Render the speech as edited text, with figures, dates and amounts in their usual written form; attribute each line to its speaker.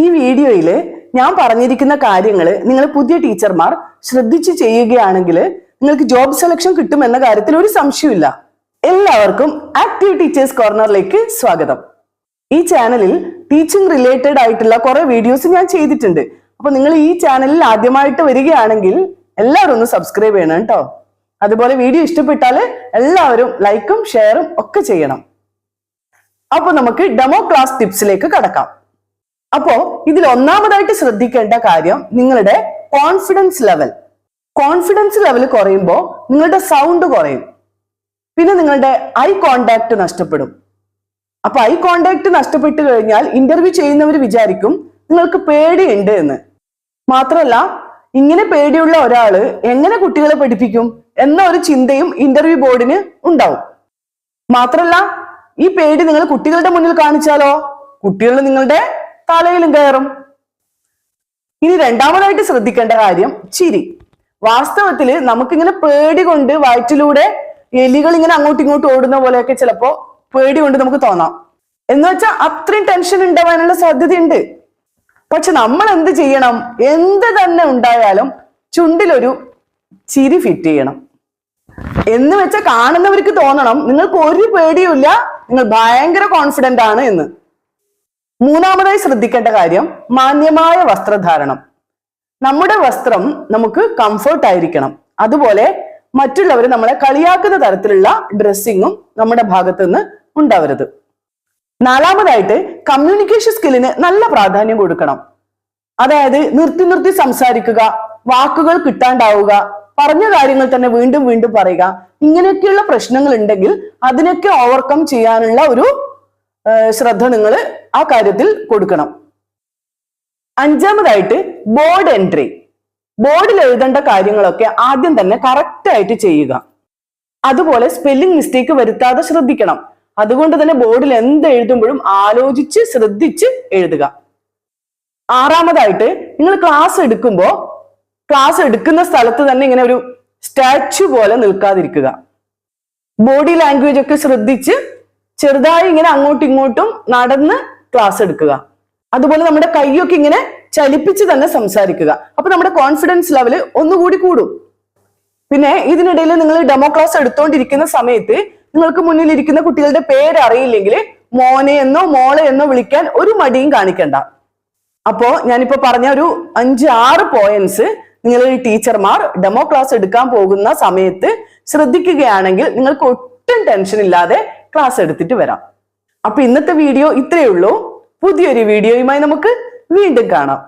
Speaker 1: ഈ വീഡിയോയിൽ ഞാൻ പറഞ്ഞിരിക്കുന്ന കാര്യങ്ങൾ നിങ്ങൾ പുതിയ ടീച്ചർമാർ ശ്രദ്ധിച്ചു ചെയ്യുകയാണെങ്കിൽ നിങ്ങൾക്ക് ജോബ് സെലക്ഷൻ കിട്ടും എന്ന കാര്യത്തിൽ ഒരു സംശയമില്ല. എല്ലാവർക്കും ആക്റ്റീവ് ടീച്ചേഴ്സ് കോർണറിലേക്ക് സ്വാഗതം. ഈ ചാനലിൽ ടീച്ചിങ് റിലേറ്റഡ് ആയിട്ടുള്ള കുറെ വീഡിയോസ് ഞാൻ ചെയ്തിട്ടുണ്ട്. അപ്പൊ നിങ്ങൾ ഈ ചാനലിൽ ആദ്യമായിട്ട് വരികയാണെങ്കിൽ എല്ലാവരും ഒന്ന് സബ്സ്ക്രൈബ് ചെയ്യണം കേട്ടോ. അതുപോലെ വീഡിയോ ഇഷ്ടപ്പെട്ടാൽ എല്ലാവരും ലൈക്കും ഷെയറും ഒക്കെ ചെയ്യണം. അപ്പൊ നമുക്ക് ഡെമോ ക്ലാസ് ടിപ്സിലേക്ക് കടക്കാം. അപ്പോ ഇതിൽ ഒന്നാമതായിട്ട് ശ്രദ്ധിക്കേണ്ട കാര്യം നിങ്ങളുടെ കോൺഫിഡൻസ് ലെവൽ. കോൺഫിഡൻസ് ലെവൽ കുറയുമ്പോൾ നിങ്ങളുടെ സൗണ്ട് കുറയും, പിന്നെ നിങ്ങളുടെ ഐ കോണ്ടാക്ട് നഷ്ടപ്പെടും. അപ്പൊ ഐ കോണ്ടാക്ട് നഷ്ടപ്പെട്ടു കഴിഞ്ഞാൽ ഇന്റർവ്യൂ ചെയ്യുന്നവർ വിചാരിക്കും നിങ്ങൾക്ക് പേടിയുണ്ട് എന്ന്. മാത്രമല്ല, ഇങ്ങനെ പേടിയുള്ള ഒരാള് എങ്ങനെ കുട്ടികളെ പഠിപ്പിക്കും എന്ന ഒരു ചിന്തയും ഇന്റർവ്യൂ ബോർഡിന് ഉണ്ടാവും. മാത്രമല്ല, ഈ പേടി നിങ്ങൾ കുട്ടികളുടെ മുന്നിൽ കാണിച്ചാലോ കുട്ടികൾ നിങ്ങളുടെ തലയിലും കയറും. ഇനി രണ്ടാമതായിട്ട് ശ്രദ്ധിക്കേണ്ട കാര്യം ചിരി. വാസ്തവത്തില് നമുക്കിങ്ങനെ പേടി കൊണ്ട് വയറ്റിലൂടെ എലികൾ ഇങ്ങനെ അങ്ങോട്ടും ഇങ്ങോട്ടും ഓടുന്ന പോലെയൊക്കെ ചിലപ്പോ പേടി കൊണ്ട് നമുക്ക് തോന്നാം. എന്ന് വെച്ചാൽ അത്രയും ടെൻഷൻ ഉണ്ടാവാനുള്ള സാധ്യതയുണ്ട്. പക്ഷെ നമ്മൾ എന്ത് ചെയ്യണം? എന്ത് തന്നെ ഉണ്ടായാലും ചുണ്ടിലൊരു ചിരി ഫിറ്റ് ചെയ്യണം. എന്ന് വെച്ചാൽ കാണുന്നവർക്ക് തോന്നണം നിങ്ങൾക്ക് ഒരു പേടിയുമില്ല, നിങ്ങൾ ഭയങ്കര കോൺഫിഡന്റ് ആണ് എന്ന്. മൂന്നാമതായി ശ്രദ്ധിക്കേണ്ട കാര്യം മാന്യമായ വസ്ത്രധാരണം. നമ്മുടെ വസ്ത്രം നമുക്ക് കംഫർട്ട് ആയിരിക്കണം. അതുപോലെ മറ്റുള്ളവർ നമ്മളെ കളിയാക്കുന്ന തരത്തിലുള്ള ഡ്രസ്സിങ്ങും നമ്മുടെ ഭാഗത്തു നിന്ന് ഉണ്ടാവരുത്. നാലാമതായിട്ട് കമ്മ്യൂണിക്കേഷൻ സ്കില്ലിന് നല്ല പ്രാധാന്യം കൊടുക്കണം. അതായത് നിർത്തി നിർത്തി സംസാരിക്കുക, വാക്കുകൾ കിട്ടാണ്ടാവുക, പറഞ്ഞ കാര്യങ്ങൾ തന്നെ വീണ്ടും വീണ്ടും പറയുക, ഇങ്ങനെയൊക്കെയുള്ള പ്രശ്നങ്ങൾ ഉണ്ടെങ്കിൽ അതിനൊക്കെ ഓവർകം ചെയ്യാനുള്ള ഒരു ശ്രദ്ധ നിങ്ങൾ ആ കാര്യത്തിൽ കൊടുക്കണം. അഞ്ചാമതായിട്ട് ബോർഡ് എൻട്രി. ബോർഡിൽ എഴുതേണ്ട കാര്യങ്ങളൊക്കെ ആദ്യം തന്നെ കറക്റ്റ് ആയിട്ട് ചെയ്യുക. അതുപോലെ സ്പെല്ലിംഗ് മിസ്റ്റേക്ക് വരുത്താതെ ശ്രദ്ധിക്കണം. അതുകൊണ്ട് തന്നെ ബോർഡിൽ എന്ത് എഴുതുമ്പോഴും ആലോചിച്ച് ശ്രദ്ധിച്ച് എഴുതുക. ആറാമതായിട്ട് നിങ്ങൾ ക്ലാസ് എടുക്കുമ്പോൾ ക്ലാസ് എടുക്കുന്ന സ്ഥലത്ത് തന്നെ ഇങ്ങനെ ഒരു സ്റ്റാച്ചു പോലെ നിൽക്കാതിരിക്കുക. ബോഡി ലാംഗ്വേജ് ഒക്കെ ശ്രദ്ധിച്ച് ചെറുതായി ഇങ്ങനെ അങ്ങോട്ടും ഇങ്ങോട്ടും നടന്ന് ക്ലാസ് എടുക്കുക. അതുപോലെ നമ്മുടെ കൈയൊക്കെ ഇങ്ങനെ ചലിപ്പിച്ച് തന്നെ സംസാരിക്കുക. അപ്പൊ നമ്മുടെ കോൺഫിഡൻസ് ലെവല് ഒന്നുകൂടി കൂടും. പിന്നെ ഇതിനിടയിൽ നിങ്ങൾ ഡെമോ ക്ലാസ് എടുത്തോണ്ടിരിക്കുന്ന സമയത്ത് നിങ്ങൾക്ക് മുന്നിൽ ഇരിക്കുന്ന കുട്ടികളുടെ പേര് അറിയില്ലെങ്കിൽ മോനെ എന്നോ മോളെ എന്നോ വിളിക്കാൻ ഒരു മടിയും കാണിക്കണ്ട. അപ്പോ ഞാനിപ്പോ പറഞ്ഞ ഒരു 5-6 പോയിന്റ്സ് നിങ്ങൾ ടീച്ചർമാർ ഡെമോ ക്ലാസ് എടുക്കാൻ പോകുന്ന സമയത്ത് ശ്രദ്ധിക്കുകയാണെങ്കിൽ നിങ്ങൾക്ക് ഒട്ടും ടെൻഷൻ ഇല്ലാതെ ക്ലാസ് എടുത്തിട്ട് വരാം. അപ്പൊ ഇന്നത്തെ വീഡിയോ ഇത്രയേ ഉള്ളൂ. പുതിയൊരു വീഡിയോയുമായി നമുക്ക് വീണ്ടും കാണാം.